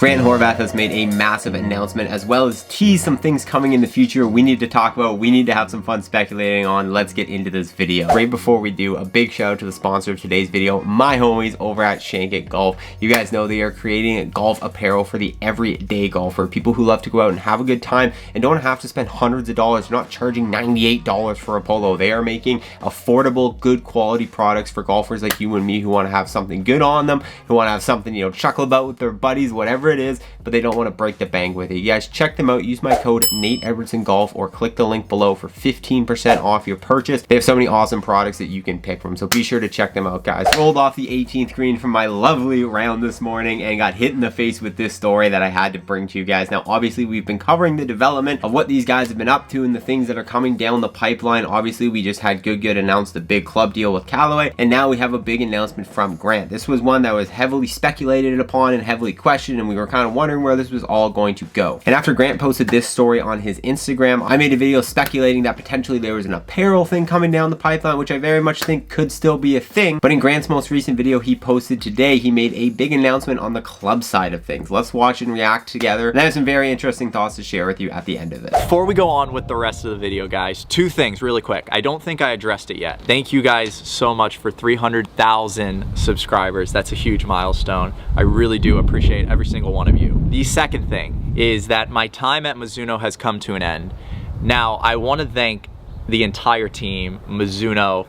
Grant Horvath has made a massive announcement as well as teased some things coming in the future we need to talk about, we need to have some fun speculating on. Let's get into this video. Right before we do, a big shout out to the sponsor of today's video, my homies over at ShankIt Golf. You guys know they are creating golf apparel for the everyday golfer, people who love to go out and have a good time and don't have to spend hundreds of dollars. They're not charging $98 for a polo. They are making affordable, good quality products for golfers like you and me who want to have something good on them, who want to have something, you know, chuckle about with their buddies, whatever it is, but they don't want to break the bank with it. You guys check them out. Use my code Nate Edwardson Golf or click the link below for 15% off your purchase. They have so many awesome products that you can pick from, so be sure to check them out, guys. Rolled off the 18th green from my lovely round this morning and got hit in the face with this story that I had to bring to you guys. Now, obviously, we've been covering the development of what these guys have been up to and the things that are coming down the pipeline. Obviously, we just had Good announce the big club deal with Callaway, and now we have a big announcement from Grant. This was one that was heavily speculated upon and heavily questioned, and we were kind of wondering where this was all going to go. And after Grant posted this story on his Instagram, I made a video speculating that potentially there was an apparel thing coming down the pipeline, which I very much think could still be a thing. But in Grant's most recent video he posted today, he made a big announcement on the club side of things. Let's watch and react together. And I have some very interesting thoughts to share with you at the end of it. Before we go on with the rest of the video, guys, two things really quick. I don't think I addressed it yet. Thank you guys so much for 300,000 subscribers. That's a huge milestone. I really do appreciate every single one of you. The second thing is that my time at Mizuno has come to an end. Now, I want to thank the entire team, Mizuno,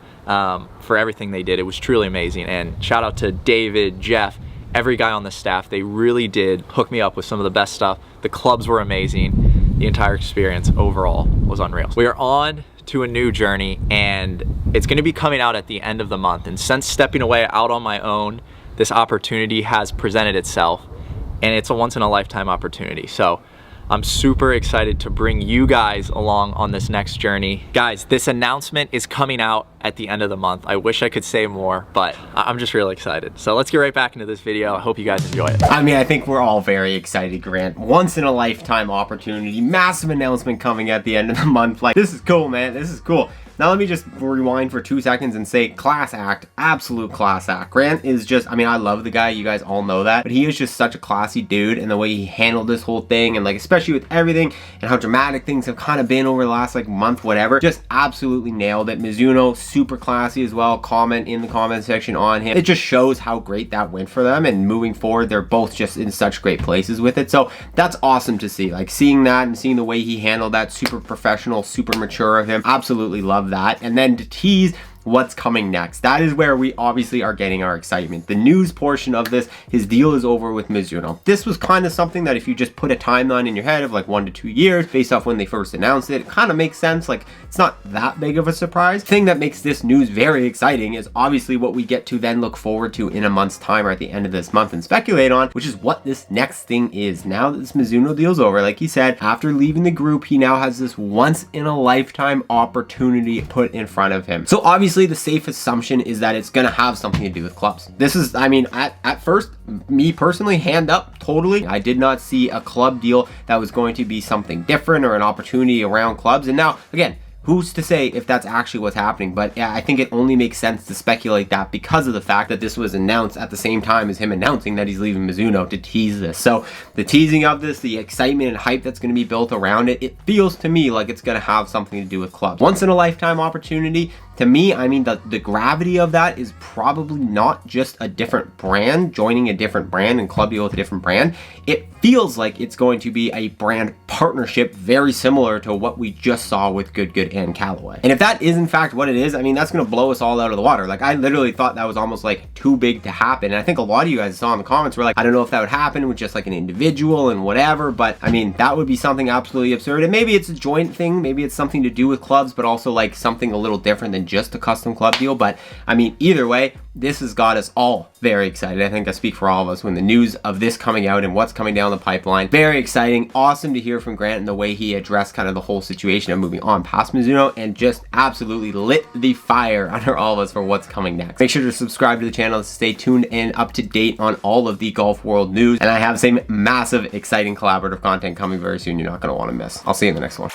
for everything they did. It was truly amazing. And shout out to David, Jeff, every guy on the staff. They really did hook me up with some of the best stuff. The clubs were amazing. The entire experience overall was unreal. We are on to a new journey, and it's going to be coming out at the end of the month. And since stepping away out on my own, this opportunity has presented itself, and it's a once-in-a-lifetime opportunity. So I'm super excited to bring you guys along on this next journey. Guys, this announcement is coming out at the end of the month. I wish I could say more, but I'm just really excited. So let's get right back into this video. I hope you guys enjoy it. I mean, I think we're all very excited, Grant. Once in a lifetime opportunity, massive announcement coming at the end of the month. Like, this is cool, man. This is cool. Now let me just rewind for 2 seconds and say class act, absolute class act. Grant is just, I mean, I love the guy, you guys all know that, but he is just such a classy dude, and the way he handled this whole thing, and like especially with everything and how dramatic things have kind of been over the last like month, whatever, just absolutely nailed it. Mizuno, super classy as well. Comment in the comment section on him. It just shows how great that went for them, and moving forward, they're both just in such great places with it. So that's awesome to see, like seeing that and seeing the way he handled that, super professional, super mature of him. Absolutely love that. And then to tease what's coming next, that is where we obviously are getting our excitement. The news portion of this, his deal is over with Mizuno. This was kind of something that if you just put a timeline in your head of like 1 to 2 years based off when they first announced it, it kind of makes sense. Like, it's not that big of a surprise. The thing that makes this news very exciting is obviously what we get to then look forward to in a month's time or at the end of this month and speculate on, which is what this next thing is. Now that this Mizuno deal's over, like he said, after leaving the group, he now has this once in a lifetime opportunity put in front of him. So obviously the safe assumption is that it's going to have something to do with clubs. This is, I mean, at first, me personally, hand up, totally, I did not see a club deal that was going to be something different or an opportunity around clubs. And now, again, who's to say if that's actually what's happening? But yeah, I think it only makes sense to speculate that because of the fact that this was announced at the same time as him announcing that he's leaving Mizuno to tease this. So the teasing of this, the excitement and hype that's going to be built around it, it feels to me like it's going to have something to do with clubs. Once in a lifetime opportunity. To me, I mean, the gravity of that is probably not just a different brand, joining a different brand and club deal with a different brand. It feels like it's going to be a brand partnership very similar to what we just saw with Good and Callaway. And if that is in fact what it is, I mean, that's going to blow us all out of the water. Like, I literally thought that was almost like too big to happen. And I think a lot of you guys saw in the comments were like, I don't know if that would happen with just like an individual and whatever, but I mean, that would be something absolutely absurd. And maybe it's a joint thing, maybe it's something to do with clubs, but also like something a little different than just a custom club deal. But I mean, either way, this has got us all very excited. I think I speak for all of us when the news of this coming out and what's coming down the pipeline. Very exciting. Awesome to hear from Grant and the way he addressed kind of the whole situation of moving on past Mizuno and just absolutely lit the fire under all of us for what's coming next. Make sure to subscribe to the channel to stay tuned and up to date on all of the golf world news. And I have some massive, exciting collaborative content coming very soon you're not going to want to miss. I'll see you in the next one.